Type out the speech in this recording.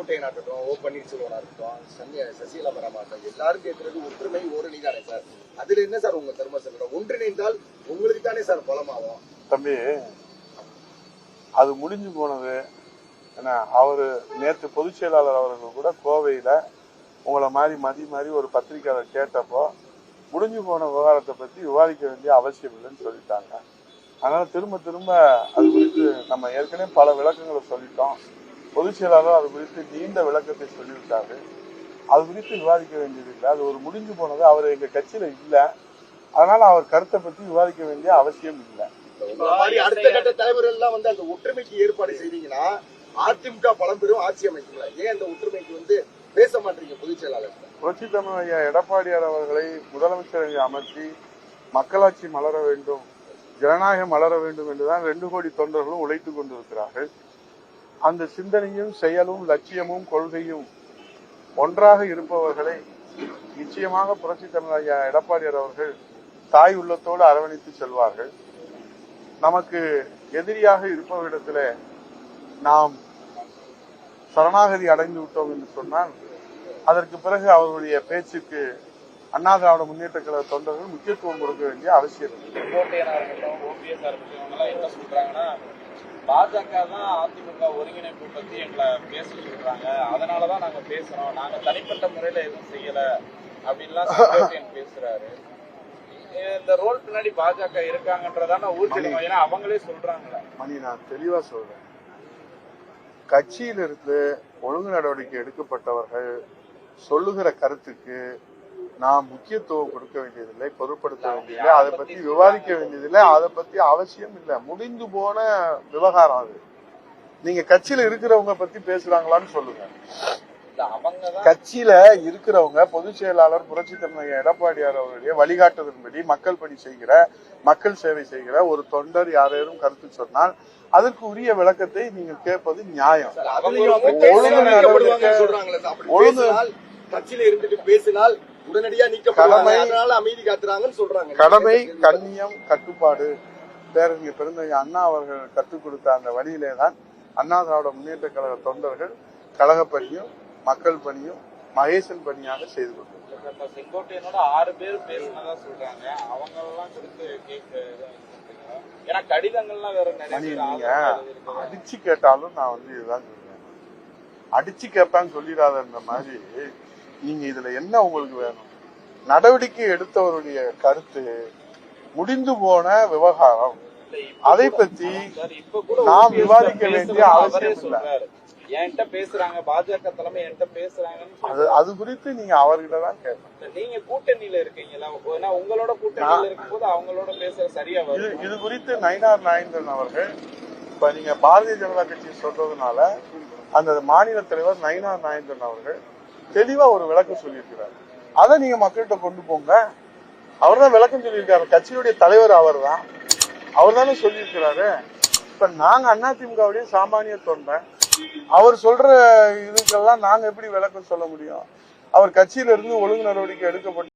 செங்கோட்டையனா இருக்கட்டும், ஓ பன்னீர்செல்வனா இருக்கட்டும், சசிகலா வரமாட்டோம், எல்லாரும் கேட்கறது ஒற்றுமை ஓரணி தானே சார். அதுல என்ன சார் உங்க தர்ம சங்கடம்? ஒன்றிணைந்தால் உங்களுக்கு தானே சார் பலமாகும். தம்பி, அது முடிஞ்சு போனது. ஏன்னா அவரு நேற்று பொதுச் செயலாளர் அவர்கள் கூட கோவையில உங்களை மாதிரி ஒரு பத்திரிகையாளர் கேட்டப்போ முடிஞ்சு போன விவகாரத்தை பத்தி விவாதிக்க வேண்டிய அவசியம் இல்லைன்னு சொல்லிட்டாங்க. அதனால திரும்ப அது குறித்து நம்ம ஏற்கனவே பல விளக்கங்களை சொல்லிட்டோம். பொதுச் செயலாளர் அது குறித்து நீண்ட விளக்கத்தை சொல்லிவிட்டாரு. அது குறித்து விவாதிக்க வேண்டியது இல்லை. அது ஒரு முடிஞ்சு போனது. அவர் எங்க கட்சியில இல்லை. அதனால அவர் கருத்தை பத்தி விவாதிக்க வேண்டிய அவசியம் இல்லை. அடுத்த கட்ட தலைவர்கள் எல்லாம் அந்த ஒற்றுமைக்கு ஏற்பாடு செய்தீங்கன்னா அதிமுக பலம் பெறும், ஆட்சி அமைக்கல. ஏன் அந்த ஒற்றுமைக்கு பேச மாட்டீங்க பொதுச் செயலாளர்? புரட்சி தமிழ் ஐயா எடப்பாடியார் அவர்களை முதலமைச்சரை அமர்த்தி மக்களாட்சி மலர வேண்டும், ஜனநாயகம் மலர வேண்டும் என்றுதான் 2 கோடி தொண்டர்களும் உழைத்துக் கொண்டிருக்கிறார்கள். அந்த சிந்தனையும் செயலும் லட்சியமும் கொள்கையும் ஒன்றாக இருப்பவர்களை நிச்சயமாக புரட்சி தமிழ் ஐயா எடப்பாடியார் அவர்கள் தாய் உள்ளத்தோடு அரவணைத்து செல்வார்கள். நமக்கு எதிரியாக இருப்பவரிடத்துல நாம் சரணாகதி அடைந்து விட்டோம் என்று சொன்னால் அதற்கு பிறகு அவர்களுடைய பேச்சுக்கு அண்ணா திராவிட முன்னேற்ற கழக தொண்டர்கள் முக்கியத்துவம் கொடுக்க வேண்டிய அவசியம் இருக்கு. என்ன சொல்றாங்கன்னா, பாஜக தான் அதிமுக ஒருங்கிணைப்பு பத்தி எங்களை பேச சொல்றாங்க, அதனாலதான் நாங்க பேசுறோம், நாங்க தனிப்பட்ட முறையில எதுவும் செய்யல அப்படின்லாம் பேசுறாரு. இந்த ரோல் பின்னாடி பாஜக இருக்காங்கன்றதான ஊர்ஜிதம் அவங்களே சொல்றாங்களே. மணி, நான் தெளிவா சொல்றேன். கட்சியிலிருந்து ஒழுங்கு நடவடிக்கை எடுக்கப்பட்டவர்கள் சொல்லுகிற கருத்துக்கு நாம் முக்கியத்துவம் கொடுக்க வேண்டியதில்லை, பொருட்படுத்த வேண்டியதில்லை, அதை பத்தி விவாதிக்க வேண்டியதில்லை, அதை பத்தி அவசியம் இல்லை. முடிந்து போன விவகாரம் அது. நீங்க கட்சியில இருக்கிறவங்க பத்தி பேசுறாங்களான்னு சொல்லுங்க. கட்சியில இருக்கிறவங்க பொதுச் செயலாளர் புரட்சி தமிழ் எடப்பாடியார் அவருடைய வழிகாட்டுதலின்படி மக்கள் சேவை செய்கிற ஒரு தொண்டர் யாரேனும் கருத்து சொன்னால் அதற்கு உரிய விளக்கத்தை நீங்க கேட்பது நியாயம். கடமை, கண்ணியம், கட்டுப்பாடு பேரறிஞர் பெருந்தகை அண்ணா அவர்கள் கற்றுக் கொடுத்த அந்த வழியிலே தான் அண்ணா திராவிட முன்னேற்ற கழக தொண்டர்கள் கழக பணியும் மக்கள் பணியும் மகேசன் பணியாக செய்து கொண்டிருக்கிறார். செங்கோட்டையனோட 6 பேர் பேசினதா சொல்றாங்க. அவங்க எல்லாம் கடிதங்கள்லாம் வேற நீங்க அடிச்சு கேட்டாலும் நான் இதுதான் சொல்றேன். அடிச்சு கேட்பான்னு சொல்லிடாத மாதிரி நீங்க இதுல என்ன உங்களுக்கு வேணும்? நடவடிக்கை எடுத்தவருடைய கருத்து முடிந்து போன விவகாரம், அதை பத்தி நாம் விவாதிக்க வேண்டிய அவசியம் இல்லை. என்கிட்ட பேசுறாங்க, பாஜக தலைமை என்கிட்ட பேசுறாங்க, அது குறித்து நீங்க அவர்கிட்ட தான் கேட்கணும். நீங்க கூட்டணியில இருக்கீங்களா? உங்களோட கூட்டணியில இருக்கும்போது அவங்களோட பேசுற சரியா வரும். இது குறித்து நயினார் நாகேந்திரன் அவர்கள் இப்ப நீங்க பாரதிய ஜனதா கட்சி சொல்றதுனால அந்த மாநில தலைவர் நயினார் நாகேந்திரன் அவர்கள் தெளிவா ஒரு விளக்கம் சொல்லியிருக்கிறார். அதை நீங்க மக்கள்கிட்ட கொண்டு போங்க. அவர் தான் விளக்கம் சொல்லியிருக்காரு. கட்சியுடைய தலைவர் அவர் தானே சொல்லியிருக்கிறாரு. இப்ப நாங்க அதிமுகவுடைய சாமானிய தொண்டை, அவர் சொல்ற இதுக்கெல்லாம் நாங்க எப்படி விளக்கம் சொல்ல முடியும்? அவர் கட்சியில இருந்து ஒழுங்கு நடவடிக்கை எடுக்கப்பட்டு